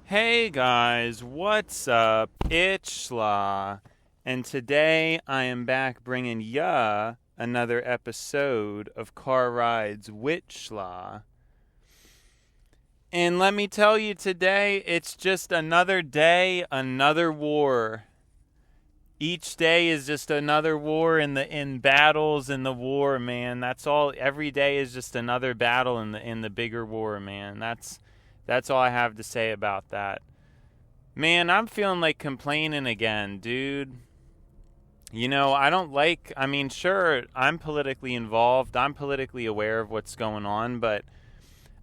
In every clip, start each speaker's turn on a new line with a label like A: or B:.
A: Hey guys, what's up? It's Schla, and today I am back bringing ya another episode of Car Rides with Schla. And let me tell you today, it's just another day, another war. Each day is just another war in battles in the war, man. That's all. Every day is just another battle in the bigger war, man. That's all I have to say about that. Man, I'm feeling like complaining again, dude. I mean, sure, I'm politically involved. I'm politically aware of what's going on, but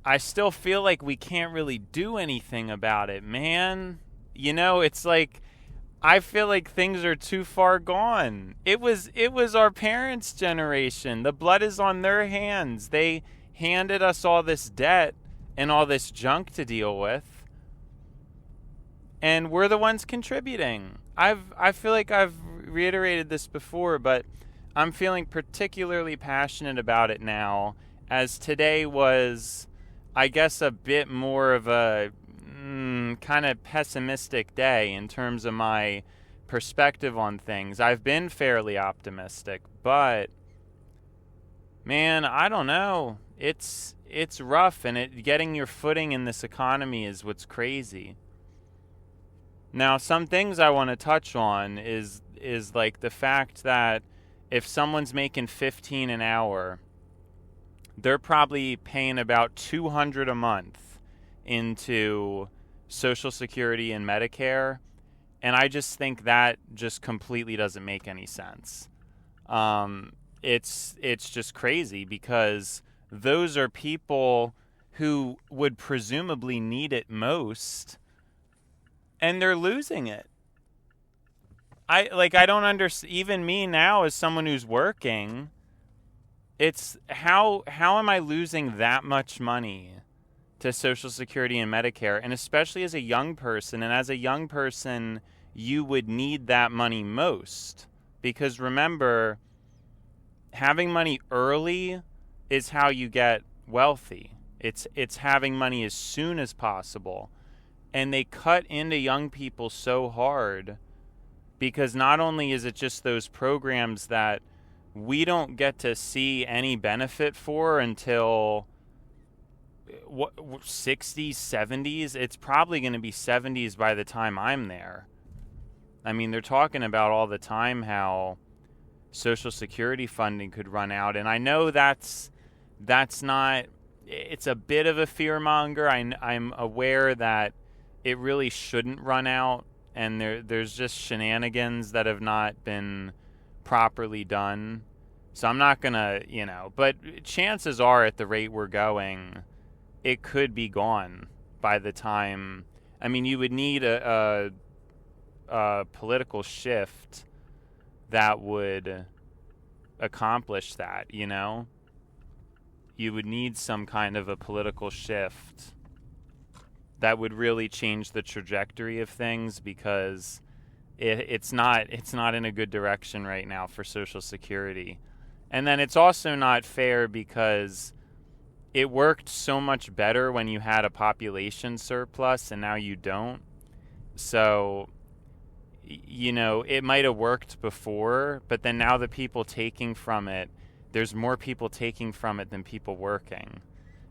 A: I still feel like we can't really do anything about it, man. It's like I feel like things are too far gone. It was our parents' generation. The blood is on their hands. They handed us all this debt and all this junk to deal with, and we're the ones contributing. I feel like I've reiterated this before, but I'm feeling particularly passionate about it now, as today was, I guess, a bit more of a kind of pessimistic day in terms of my perspective on things. I've been fairly optimistic, but man, I don't know. It's rough, and getting your footing in this economy is what's crazy. Now, some things I want to touch on is like the fact that if someone's making 15 an hour, they're probably paying about 200 a month into Social Security and Medicare, and I just think that just completely doesn't make any sense. It's just crazy because those are people who would presumably need it most, and they're losing it. I don't understand. Even me now, as someone who's working, it's how am I losing that much money to Social Security and Medicare, and especially as a young person. And as a young person, you would need that money most, because remember, having money early is how you get wealthy. It's having money as soon as possible. And they cut into young people so hard because not only is it just those programs that we don't get to see any benefit for until 60s, 70s. It's probably going to be 70s by the time I'm there. I mean, they're talking about all the time how Social Security funding could run out, and I know that's not. It's a bit of a fear monger. I'm aware that it really shouldn't run out, and there's just shenanigans that have not been properly done. So I'm not gonna, but chances are, at the rate we're going, it could be gone by the time. I mean, you would need a political shift that would accomplish that. You would need some kind of a political shift that would really change the trajectory of things, because it's not in a good direction right now for Social Security. And then it's also not fair because it worked so much better when you had a population surplus, and now you don't. So, it might have worked before, but then now the people taking from it, there's more people taking from it than people working.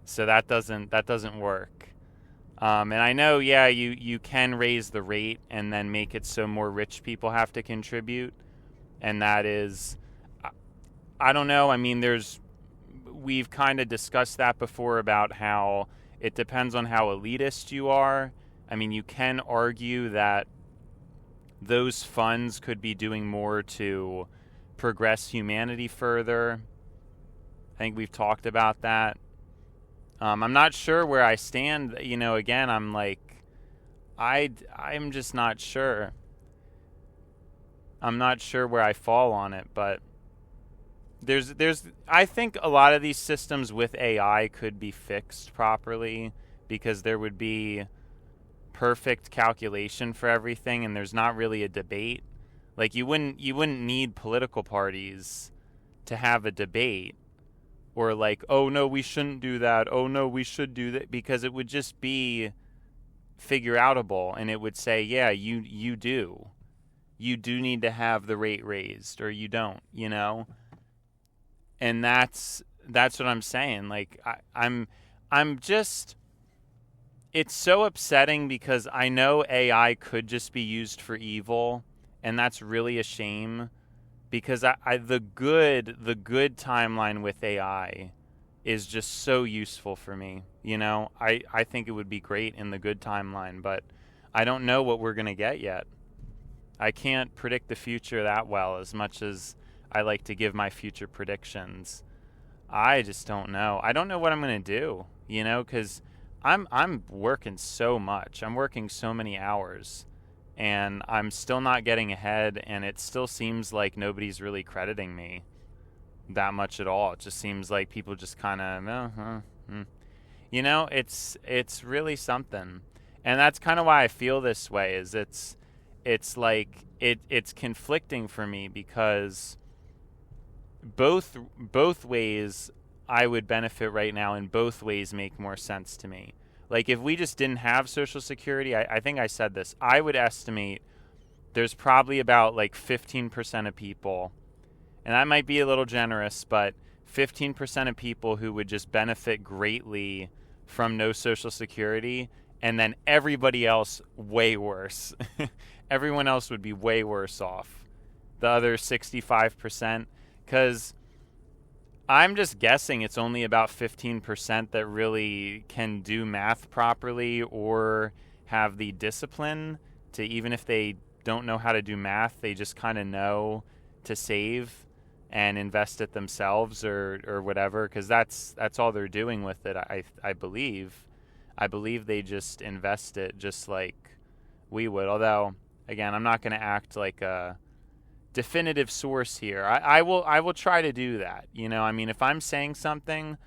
A: So that doesn't work. And I know, yeah, you can raise the rate and then make it so more rich people have to contribute. And that is, I don't know. I mean, we've kind of discussed that before about how it depends on how elitist you are. I mean, you can argue that those funds could be doing more to progress humanity further. I think we've talked about that. I'm not sure where I stand. Again, I'm like, I'm just not sure. I'm not sure where I fall on it, but I think a lot of these systems with AI could be fixed properly, because there would be perfect calculation for everything, and there's not really a debate. Like, you wouldn't need political parties to have a debate, or like, oh no, we shouldn't do that, oh no, we should do that, because it would just be figure outable, and it would say, yeah, you do need to have the rate raised, or you don't, and that's what I'm saying. Like I'm just, it's so upsetting because I know AI could just be used for evil, and that's really a shame, because the good timeline with AI is just so useful for me. I think it would be great in the good timeline, but I don't know what we're going to get yet. I can't predict the future that well, as much as I like to give my future predictions. I just don't know. I don't know what I'm going to do, because I'm working so much. I'm working so many hours, and I'm still not getting ahead, and it still seems like nobody's really crediting me that much at all. It just seems like people just kind of, it's really something. And that's kind of why I feel this way, is it's like it's conflicting for me, because both ways I would benefit right now, and both ways make more sense to me. Like, if we just didn't have Social Security, I think I said this, I would estimate there's probably about like 15% of people, and that might be a little generous, but 15% of people who would just benefit greatly from no Social Security, and then everybody else way worse. Everyone else would be way worse off. The other 65%, because I'm just guessing it's only about 15% that really can do math properly or have the discipline to, even if they don't know how to do math, they just kind of know to save and invest it themselves, or whatever, because that's all they're doing with it. I believe they just invest it just like we would. Although, again, I'm not going to act like a definitive source here. I will try to do that. If I'm saying something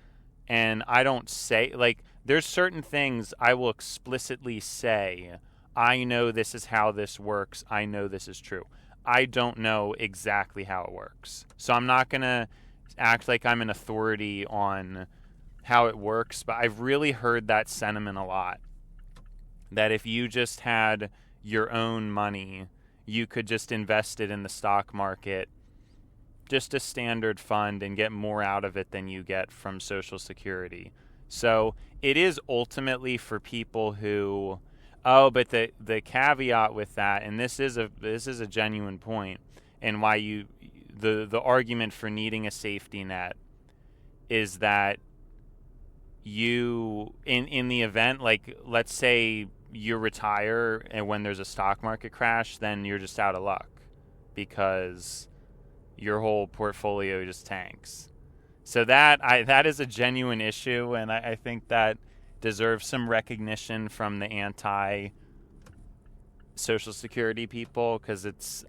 A: and I don't say, like, there's certain things I will explicitly say, I know this is how this works. I know this is true. I don't know exactly how it works. So I'm not going to act like I'm an authority on how it works, but I've really heard that sentiment a lot. That if you just had your own money, you could just invest it in the stock market, just a standard fund, and get more out of it than you get from Social Security. So it is ultimately for people who, but the caveat with that, and this is a genuine point, and why the argument for needing a safety net is that you, in the event, like, let's say you retire and when there's a stock market crash, then you're just out of luck because your whole portfolio just tanks. So that is a genuine issue, and I think that deserves some recognition from the anti-Social Security people, because it's,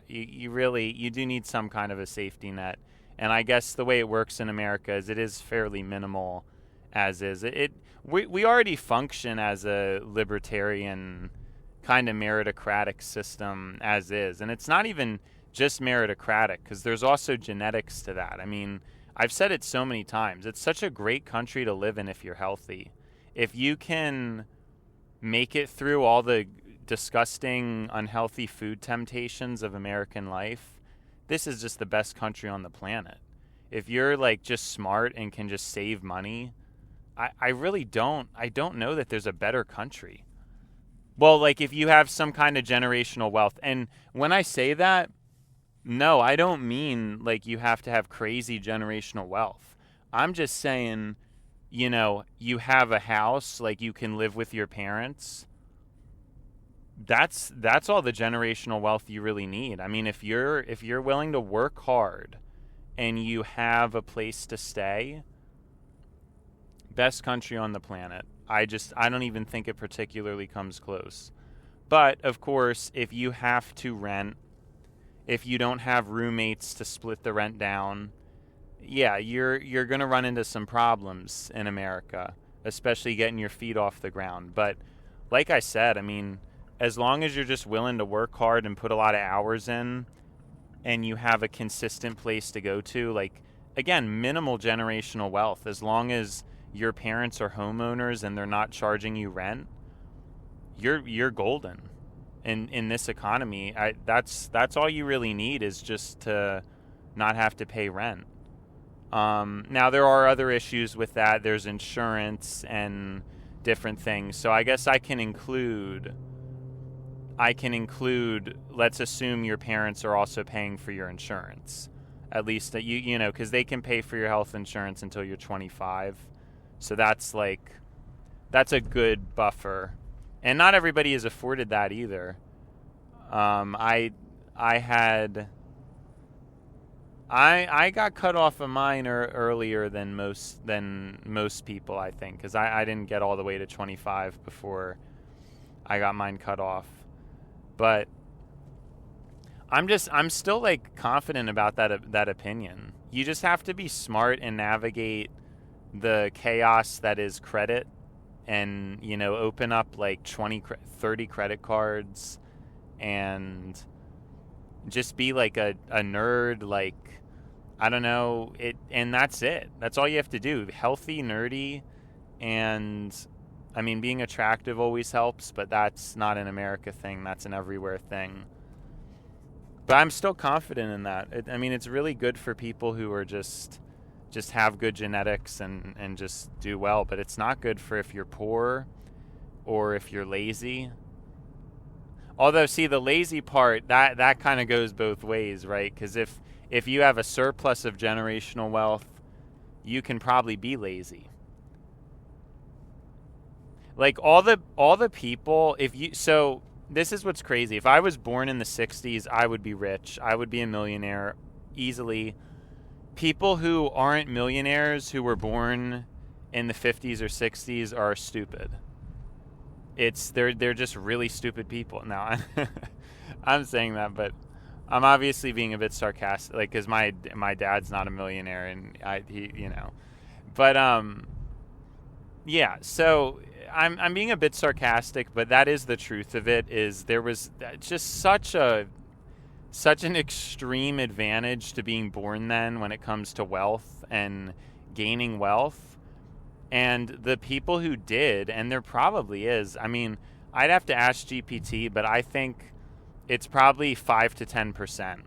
A: you do need some kind of a safety net. And I guess the way it works in America is it is fairly minimal as is. We already function as a libertarian kind of meritocratic system as is. And it's not even just meritocratic, because there's also genetics to that. I've said it so many times. It's such a great country to live in if you're healthy. If you can make it through all the disgusting, unhealthy food temptations of American life, this is just the best country on the planet. If you're like just smart and can just save money, I really don't know that there's a better country. Well, like, if you have some kind of generational wealth. And when I say that, no, I don't mean like you have to have crazy generational wealth. I'm just saying, you have a house, like you can live with your parents. That's all the generational wealth you really need. If you're willing to work hard and you have a place to stay, best country on the planet. I don't even think it particularly comes close. But of course, if you have to rent, if you don't have roommates to split the rent down, yeah, you're going to run into some problems in America, especially getting your feet off the ground. But like I said, as long as you're just willing to work hard and put a lot of hours in, and you have a consistent place to go to, like, again, minimal generational wealth, as long as your parents are homeowners and they're not charging you rent, you're golden in this economy. That's all you really need, is just to not have to pay rent. Now there are other issues with that. There's insurance and different things. So I guess I can include, let's assume your parents are also paying for your insurance. At least that you know, because they can pay for your health insurance until you're 25. So that's a good buffer. And not everybody is afforded that either. I got cut off of mine earlier than most people, I think, because I didn't get all the way to 25 before I got mine cut off. But I'm still like confident about that opinion. You just have to be smart and navigate the chaos that is credit, and open up like 30 credit cards, and just be like a nerd, like, I don't know, and that's it. That's all you have to do. Healthy, nerdy, and I mean, being attractive always helps, but that's not an America thing. That's an everywhere thing. But I'm still confident in that. It's really good for people who are just have good genetics and just do well, but it's not good for if you're poor or if you're lazy. Although, see, the lazy part, that kind of goes both ways, right? Because if you have a surplus of generational wealth, you can probably be lazy. Like all the people, so this is what's crazy. If I was born in the 60s, I would be rich. I would be a millionaire easily. People who aren't millionaires, who were born in the 50s or 60s, are stupid. They're just really stupid people. Now, I'm saying that, but I'm obviously being a bit sarcastic, like, because my dad's not a millionaire, and but yeah. So I'm being a bit sarcastic, but that is the truth of it. Is there was just such an extreme advantage to being born then when it comes to wealth and gaining wealth. And the people who did, and there probably is, I'd have to ask GPT, but I think it's probably 5 to 10%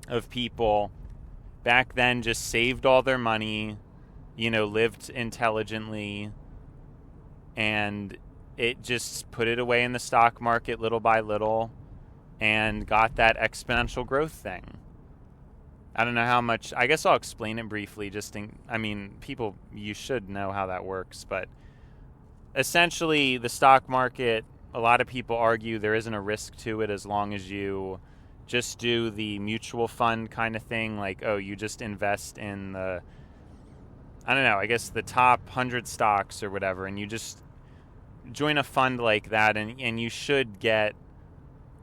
A: of people back then just saved all their money, lived intelligently, and it just put it away in the stock market little by little, and got that exponential growth thing. I don't know how much. I guess I'll explain it briefly. People, you should know how that works. But essentially, the stock market, a lot of people argue there isn't a risk to it as long as you just do the mutual fund kind of thing. Like, you just invest in the top 100 stocks or whatever, and you just join a fund like that, and you should get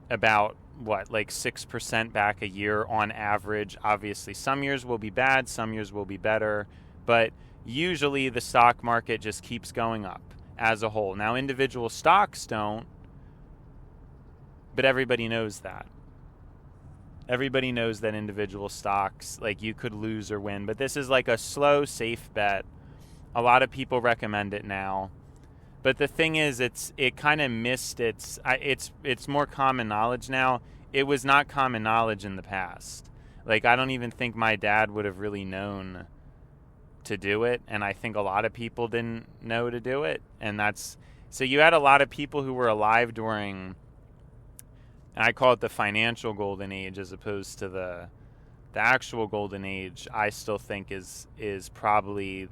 A: about 6% back a year on average. Obviously, some years will be bad, some years will be better, but usually the stock market just keeps going up as a whole. Now, individual stocks don't, but everybody knows that. Everybody knows that individual stocks, like, you could lose or win, but this is like a slow, safe bet. A lot of people recommend it now. But the thing is, it kind of missed it's more common knowledge now. It was not common knowledge in the past. Like, I don't even think my dad would have really known to do it, and I think a lot of people didn't know to do it. And so you had a lot of people who were alive during, and I call it the financial golden age as opposed to the actual golden age. I still think is probably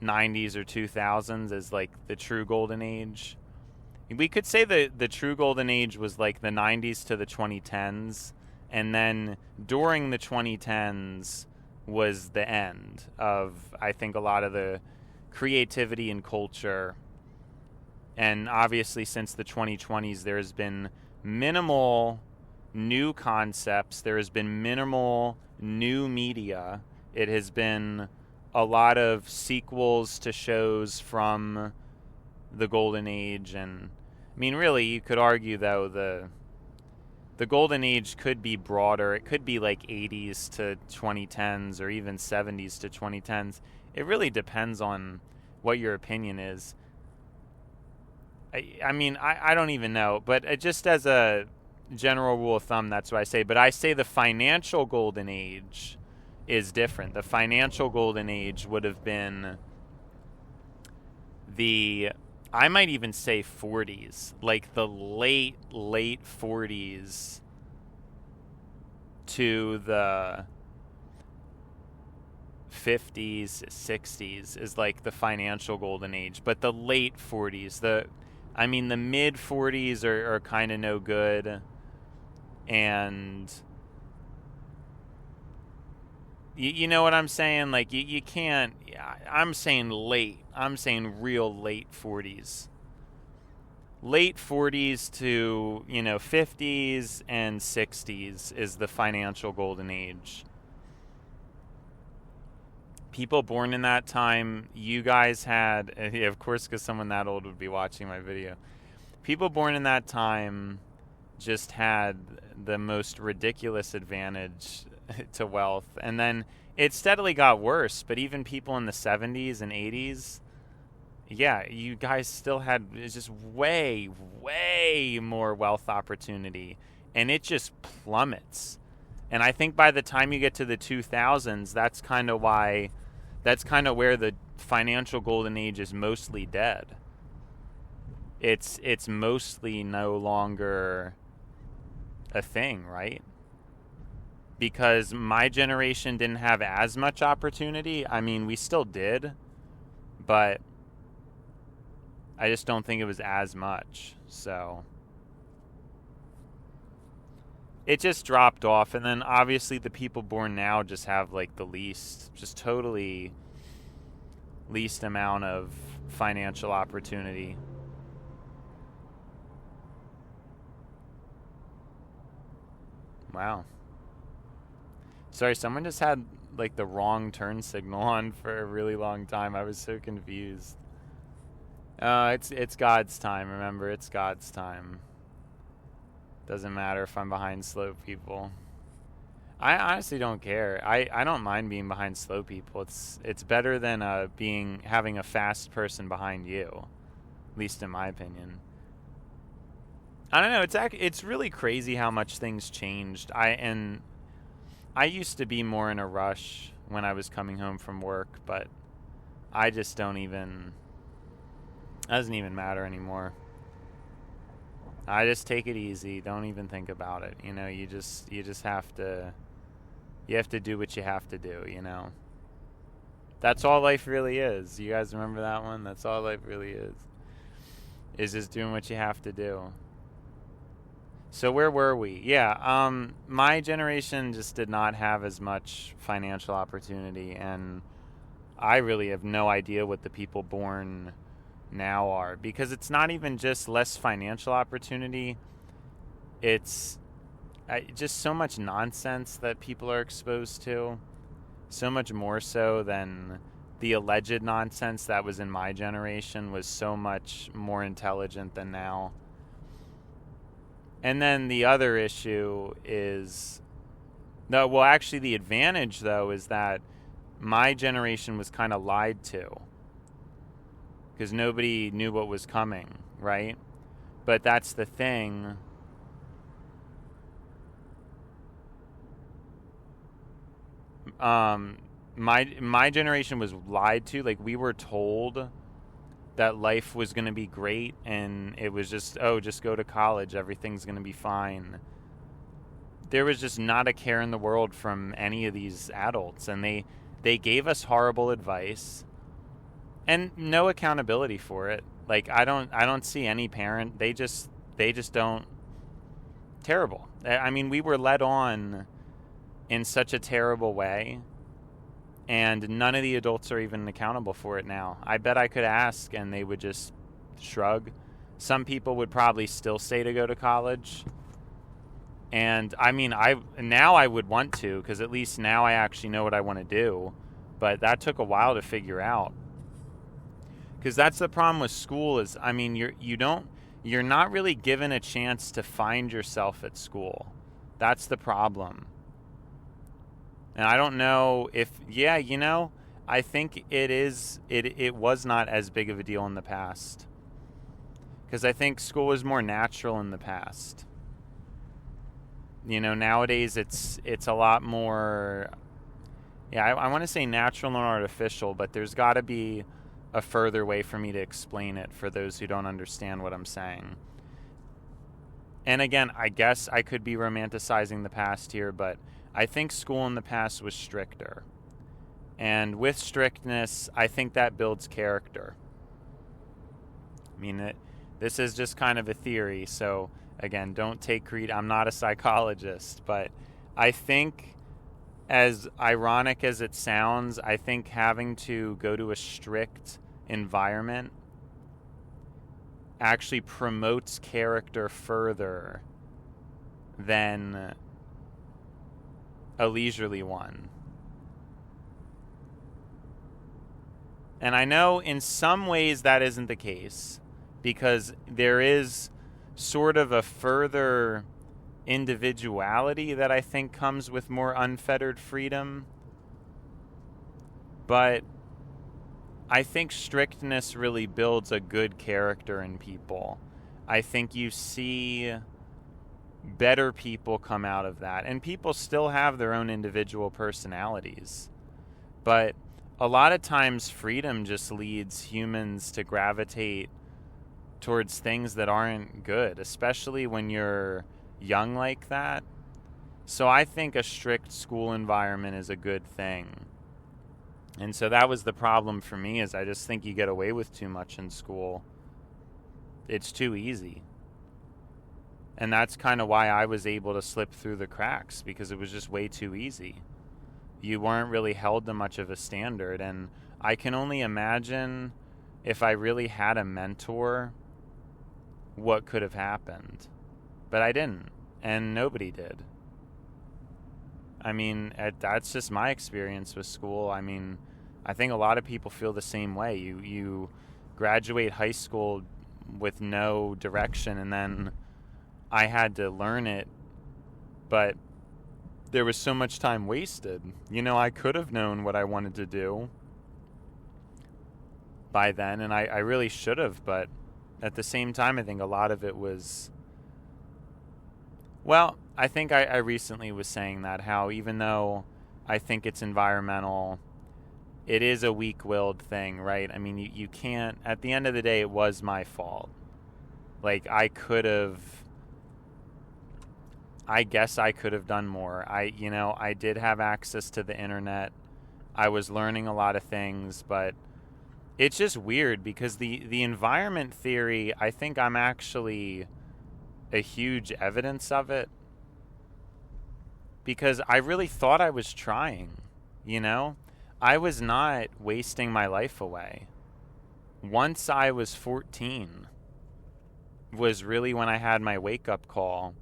A: 90s or 2000s as like the true golden age. We could say the true golden age was like the 90s to the 2010s, and then during the 2010s was the end of, I think, a lot of the creativity and culture. And obviously since the 2020s there has been minimal new concepts, there has been minimal new media. It has been a lot of sequels to shows from the golden age. And really, you could argue, though, the golden age could be broader. It could be like 80s to 2010s, or even 70s to 2010s. It really depends on what your opinion is. I mean, I don't even know, but just as a general rule of thumb, that's what I say. But I say the financial golden age is different. The financial golden age would have been I might even say 40s, like the late 40s to the 50s, 60s is like the financial golden age. But the late 40s, the mid 40s are kind of no good. And you know what I'm saying? Like, you can't, I'm saying late. I'm saying real late 40s. Late 40s to, 50s and 60s is the financial golden age. People born in that time, you guys had, of course, because someone that old would be watching my video. People born in that time just had the most ridiculous advantage to wealth. And then it steadily got worse, but even people in the 70s and 80s, yeah, you guys still had just way, way more wealth opportunity. And it just plummets. And I think by the time you get to the 2000s, that's kind of where the financial golden age is mostly dead. It's mostly no longer a thing, right? Because my generation didn't have as much opportunity. I mean, we still did, but I just don't think it was as much. So it just dropped off. And then obviously the people born now just have like the totally least amount of financial opportunity. Wow. Sorry, someone just had like the wrong turn signal on for a really long time. I was so confused. It's God's time. Remember, it's God's time. Doesn't matter if I'm behind slow people. I honestly don't care. I don't mind being behind slow people. It's better than having a fast person behind you, at least in my opinion. I don't know. It's really crazy how much things changed. I used to be more in a rush when I was coming home from work, but I just don't even. It doesn't even matter anymore. I just take it easy. Don't even think about it. You just have to. You have to do what you have to do. That's all life really is. You guys remember that one? That's all life really is. Is just doing what you have to do. So where were we? Yeah, my generation just did not have as much financial opportunity, and I really have no idea what the people born now are, because it's not even just less financial opportunity. It's just so much nonsense that people are exposed to, so much more so than the alleged nonsense that was in my generation was so much more intelligent than now. And then the other issue is, actually the advantage though is that my generation was kind of lied to, because nobody knew what was coming, right? But that's the thing. My generation was lied to. Like, we were told that life was going to be great, and it was just go to college, everything's going to be fine. There was just not a care in the world from any of these adults, and they gave us horrible advice and no accountability for it. Like, I don't see any parent. They just don't. Terrible. I mean, we were led on in such a terrible way, and none of the adults are even accountable for it now. I bet I could ask, and they would just shrug. Some people would probably still say to go to college. And I mean, I would want to, because at least now I actually know what I want to do. But that took a while to figure out. Because that's the problem with school is, I mean, you're not really given a chance to find yourself at school. That's the problem. And I don't know if, I think it was not as big of a deal in the past. Because I think school was more natural in the past. Nowadays it's a lot more, I want to say natural and artificial, but there's got to be a further way for me to explain it for those who don't understand what I'm saying. And again, I guess I could be romanticizing the past here, but I think school in the past was stricter. And with strictness, I think that builds character. This is just kind of a theory, so again, don't take credit. I'm not a psychologist, but I think, as ironic as it sounds, I think having to go to a strict environment actually promotes character further than a leisurely one. And I know in some ways that isn't the case, because there is sort of a further individuality that I think comes with more unfettered freedom. But I think strictness really builds a good character in people. I think you see better people come out of that. And people still have their own individual personalities. But a lot of times freedom just leads humans to gravitate towards things that aren't good, especially when you're young like that. So I think a strict school environment is a good thing. And so that was the problem for me, is I just think you get away with too much in school. It's too easy. And that's kind of why I was able to slip through the cracks, because it was just way too easy. You weren't really held to much of a standard. And I can only imagine, if I really had a mentor, what could have happened. But I didn't, and nobody did. That's just my experience with school. I think a lot of people feel the same way. You graduate high school with no direction, and then I had to learn it, but there was so much time wasted. I could have known what I wanted to do by then, and I really should have, but at the same time, I think a lot of it was, well, I think I recently was saying that, how even though I think it's environmental, it is a weak-willed thing, right? You can't, at the end of the day, it was my fault. I guess I could have done more. I did have access to the internet. I was learning a lot of things, but it's just weird, because the environment theory, I think I'm actually a huge evidence of it, because I really thought I was trying. I was not wasting my life away. Once I was 14 was really when I had my wake-up call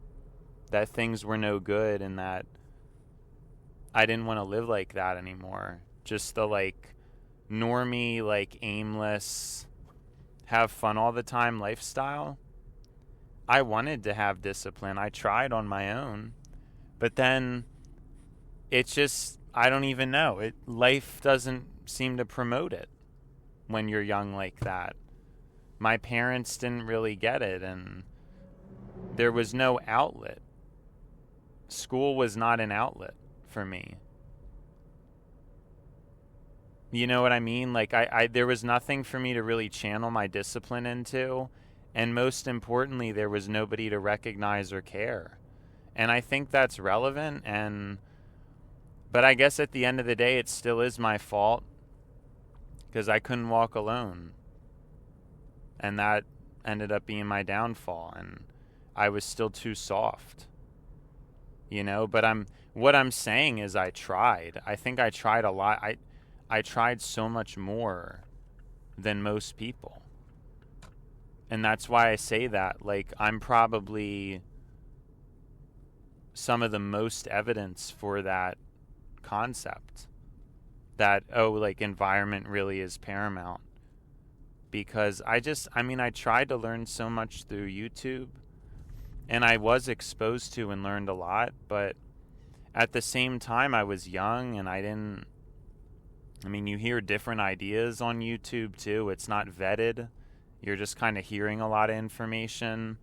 A: that things were no good, and that I didn't want to live like that anymore. Just the normie, aimless, have fun all the time lifestyle. I wanted to have discipline. I tried on my own. But then it's just, I don't even know. Life doesn't seem to promote it when you're young like that. My parents didn't really get it, and there was no outlet. School was not an outlet for me. You know what I mean? There was nothing for me to really channel my discipline into. And most importantly, there was nobody to recognize or care. And I think that's relevant. But I guess at the end of the day, it still is my fault, because I couldn't walk alone. And that ended up being my downfall. And I was still too soft. But what I'm saying is I tried. I think I tried a lot. I tried so much more than most people. And that's why I say that. I'm probably some of the most evidence for that concept. That, environment really is paramount. Because I tried to learn so much through YouTube. And I was exposed to and learned a lot. But at the same time, I was young, and I didn't... you hear different ideas on YouTube too. It's not vetted. You're just kind of hearing a lot of information.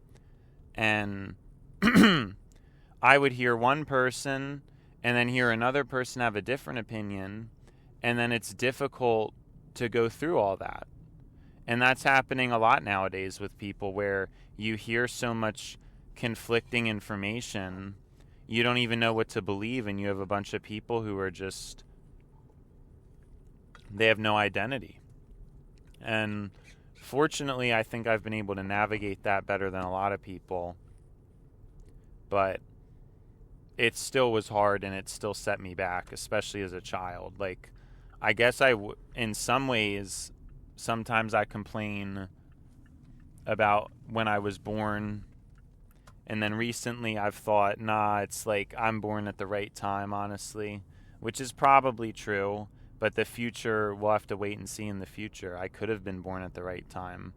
A: And I would hear one person and then hear another person have a different opinion. And then it's difficult to go through all that. And that's happening a lot nowadays with people, where you hear so much conflicting information, you don't even know what to believe, and you have a bunch of people who are just, they have no identity. And fortunately, I think I've been able to navigate that better than a lot of people. But it still was hard, and it still set me back, especially as a child. Like, I guess in some ways, sometimes I complain about when I was born, and then recently I've thought, nah, it's like I'm born at the right time, honestly, which is probably true, but the future, we'll have to wait and see in the future. I could have been born at the right time.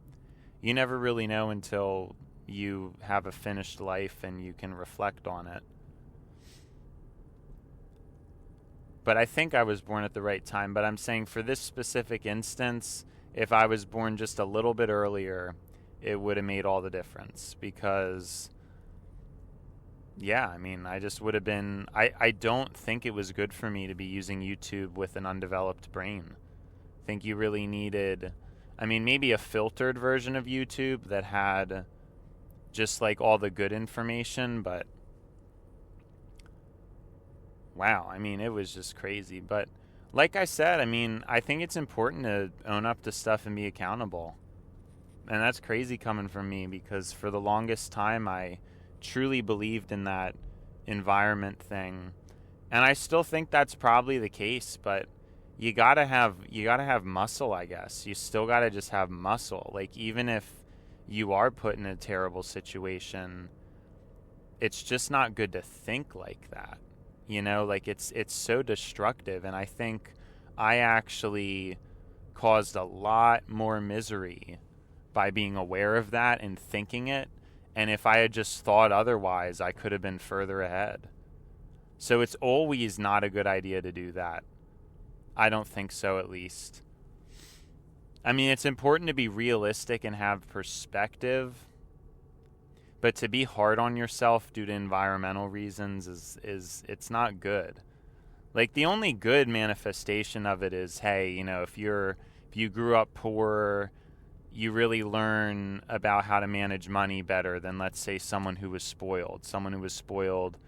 A: You never really know until you have a finished life and you can reflect on it. But I think I was born at the right time. But I'm saying for this specific instance, if I was born just a little bit earlier, it would have made all the difference. Because, yeah, I mean, I just would have been... I don't think it was good for me to be using YouTube with an undeveloped brain. I think you really needed... I mean, maybe a filtered version of YouTube that had just, like, all the good information, but... wow, I mean, it was just crazy. But like I said, I mean, I think it's important to own up to stuff and be accountable. And that's crazy coming from me, because for the longest time I truly believed in that environment thing. And I still think that's probably the case, but you gotta have muscle, I guess. You still gotta just have muscle. Like, even if you are put in a terrible situation, it's just not good to think like that. You know, like, it's so destructive. And I think I actually caused a lot more misery by being aware of that and thinking it. And if I had just thought otherwise, I could have been further ahead. So it's always not a good idea to do that. I don't think so, at least. I mean, it's important to be realistic and have perspective. But to be hard on yourself due to environmental reasons is it's not good. Like, the only good manifestation of it is, hey, you know, if you grew up poor, you really learn about how to manage money better than, let's say, someone who was spoiled. Someone who was spoiled,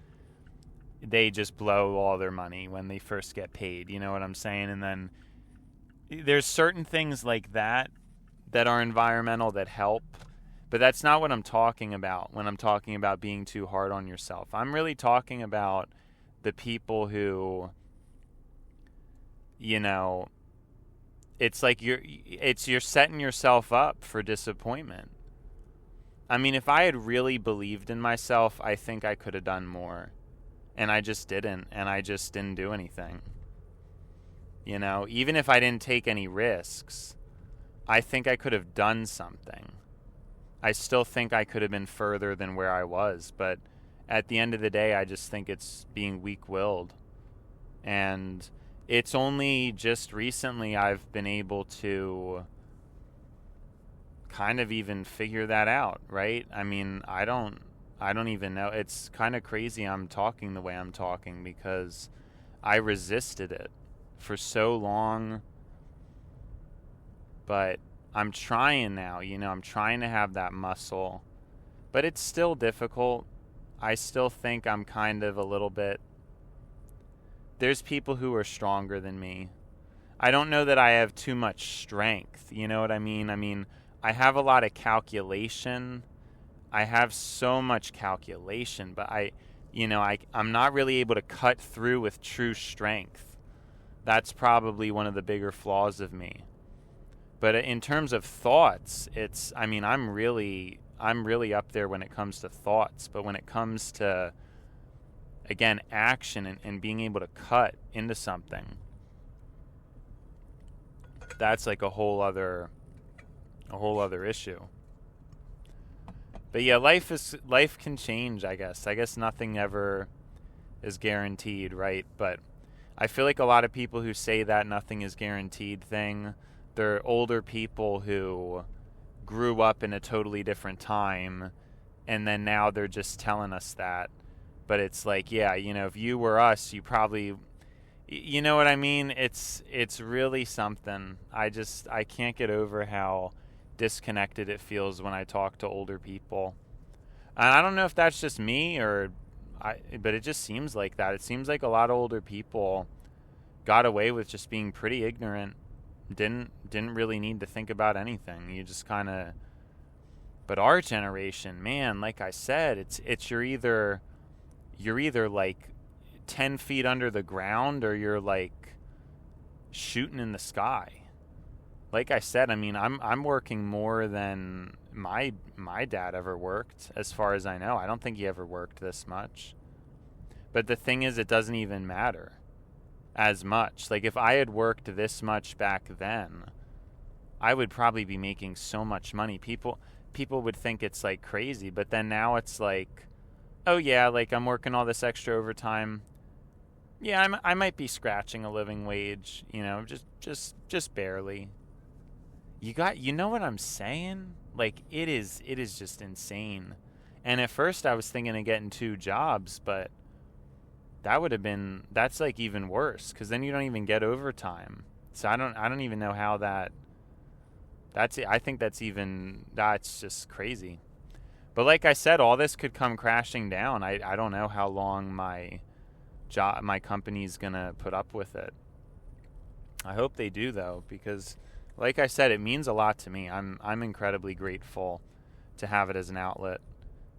A: they just blow all their money when they first get paid. You know what I'm saying? And then there's certain things like that are environmental that help. But that's not what I'm talking about when I'm talking about being too hard on yourself. I'm really talking about the people who, you know, it's like you're setting yourself up for disappointment. I mean, if I had really believed in myself, I think I could have done more. And I just didn't, and I just didn't do anything. You know, even if I didn't take any risks, I think I could have done something. I still think I could have been further than where I was, but at the end of the day, I just think it's being weak-willed. And it's only just recently I've been able to kind of even figure that out, right? I mean, I don't even know. It's kind of crazy I'm talking the way I'm talking, because I resisted it for so long. But I'm trying now, you know, I'm trying to have that muscle, but it's still difficult. I still think I'm kind of a little bit, there's people who are stronger than me. I don't know that I have too much strength, you know what I mean? I mean, I have a lot of calculation. I have so much calculation, but I'm not really able to cut through with true strength. That's probably one of the bigger flaws of me. But in terms of thoughts, I'm really up there when it comes to thoughts. But when it comes to, again, action and being able to cut into something, that's like a whole other issue. But yeah, life can change, I guess. I guess nothing ever is guaranteed, right? But I feel like a lot of people who say that nothing is guaranteed thing, they're older people who grew up in a totally different time, and then now they're just telling us that. But it's like, yeah, if you were us, you probably, you know what I mean? It's really something. I can't get over how disconnected it feels when I talk to older people. And I don't know if that's just me but it just seems like that. It seems like a lot of older people got away with just being pretty ignorant. Didn't really need to think about anything. You just kind of. But our generation, man, like I said, it's you're either like 10 feet under the ground, or you're like shooting in the sky. Like I said, I mean, I'm working more than my dad ever worked, as far as I know. I don't think he ever worked this much. But the thing is, it doesn't even matter as much. Like, if I had worked this much back then, I would probably be making so much money. People would think it's like crazy, but then now it's like, oh yeah, like I'm working all this extra overtime. Yeah, I might be scratching a living wage, just barely. You know what I'm saying? Like, it is just insane. And at first I was thinking of getting 2 jobs, but that's like even worse, because then you don't even get overtime. So I don't even know how I think that's just crazy. But like I said, all this could come crashing down. I don't know how long my company's gonna put up with it. I hope they do, though, because like I said, it means a lot to me. I'm incredibly grateful to have it as an outlet.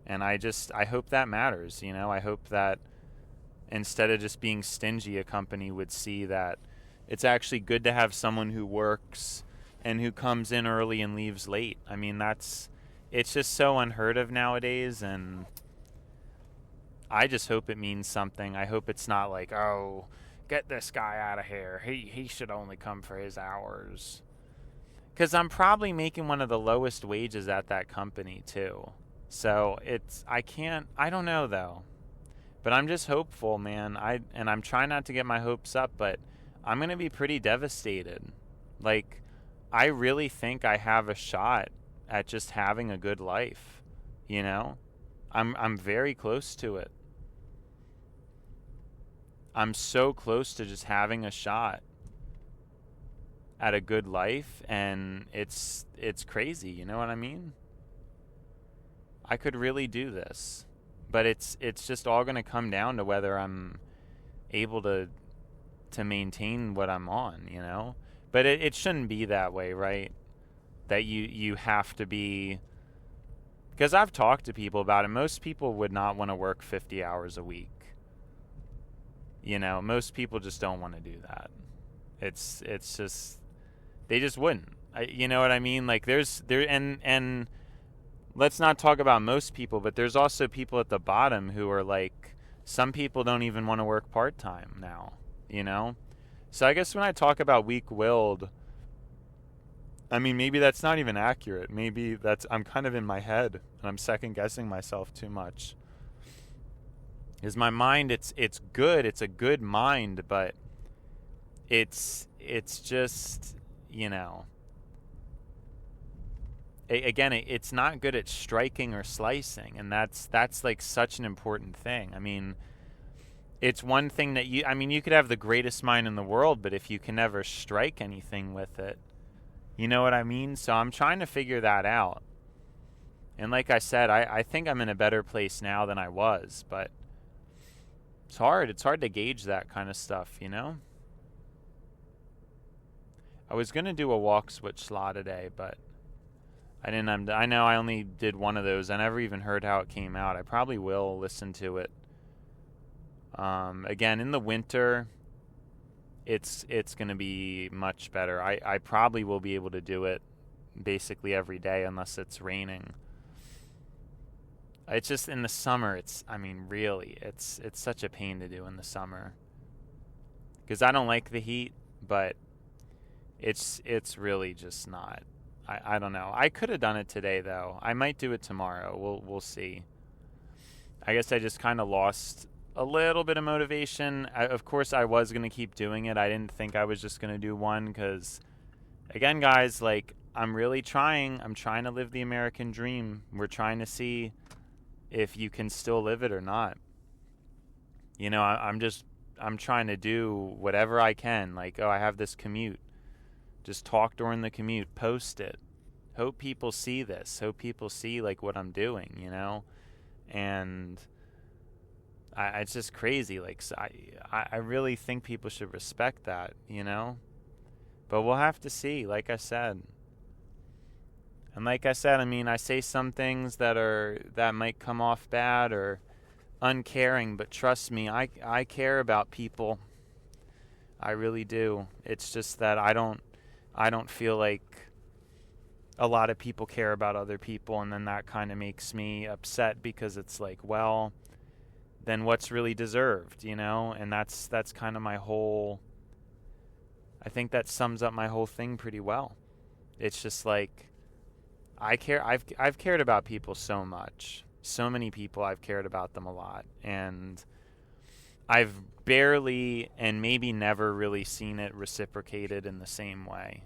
A: And I hope that matters, I hope that instead of just being stingy, a company would see that it's actually good to have someone who works and who comes in early and leaves late. I mean, it's just so unheard of nowadays, and I just hope it means something. I hope it's not like, oh, get this guy out of here. He should only come for his hours. Because I'm probably making one of the lowest wages at that company, too. So I don't know, though. But I'm just hopeful, man. I'm trying not to get my hopes up, but I'm going to be pretty devastated. Like, I really think I have a shot at just having a good life, I'm very close to it. I'm so close to just having a shot at a good life, and it's crazy, you know what I mean? I could really do this. But it's just all going to come down to whether I'm able to maintain what I'm on, But it shouldn't be that way, right? That you have to be... Because I've talked to people about it. Most people would not want to work 50 hours a week. Most people just don't want to do that. It's just... They just wouldn't. You know what I mean? Like, and let's not talk about most people, but there's also people at the bottom who are like, some people don't even want to work part-time now, So I guess when I talk about weak-willed, I mean, maybe that's not even accurate. Maybe I'm kind of in my head, and I'm second-guessing myself too much. Because my mind, it's good. It's a good mind, but it's just, Again, it's not good at striking or slicing, and that's like such an important thing. I mean, it's one thing that you could have the greatest mind in the world, but if you can never strike anything with it, you know what I mean? So I'm trying to figure that out. And like I said, I think I'm in a better place now than I was, but it's hard. It's hard to gauge that kind of stuff, I was going to do a walk switch slot today, but I didn't. I know I only did one of those. I never even heard how it came out. I probably will listen to it. Again, in the winter, it's going to be much better. I probably will be able to do it basically every day unless it's raining. It's just in the summer. Really, it's such a pain to do in the summer because I don't like the heat, but it's really just not. I don't know. I could have done it today, though. I might do it tomorrow. We'll see. I guess I just kind of lost a little bit of motivation. Of course, I was going to keep doing it. I didn't think I was just going to do one because, again, guys, like, I'm really trying. I'm trying to live the American dream. We're trying to see if you can still live it or not. You know, I'm trying to do whatever I can. Like, oh, I have this commute. Just talk during the commute, post it. Hope people see this. Hope people see like what I'm doing, you know? And it's just crazy. Like, so I really think people should respect that, you know? But we'll have to see, like I said. And like I said, I mean, I say some things that might come off bad or uncaring, but trust me, I care about people. I really do. It's just that I don't feel like a lot of people care about other people, and then that kind of makes me upset because it's like, well, then what's really deserved, you know? And that's kind of my whole, I think that sums up my whole thing pretty well. It's just like, I've cared about people so much. So many people, I've cared about them a lot. And I've barely and maybe never really seen it reciprocated in the same way.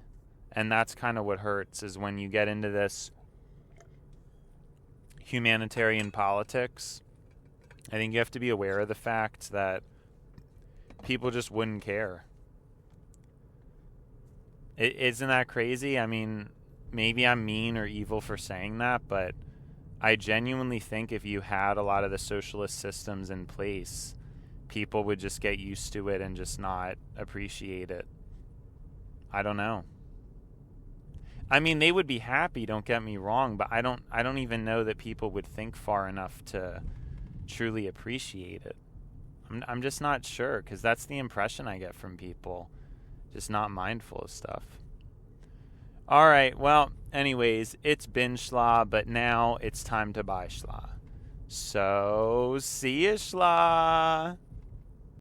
A: And that's kind of what hurts, is when you get into this humanitarian politics. I think you have to be aware of the fact that people just wouldn't care. Isn't that crazy? I mean, maybe I'm mean or evil for saying that, but I genuinely think if you had a lot of the socialist systems in place, people would just get used to it and just not appreciate it. I don't know. I mean, they would be happy, don't get me wrong, but I don't even know that people would think far enough to truly appreciate it. I'm just not sure, because that's the impression I get from people. Just not mindful of stuff. All right, well, anyways, it's been schla, but now it's time to buy schla. So, see ya, schla!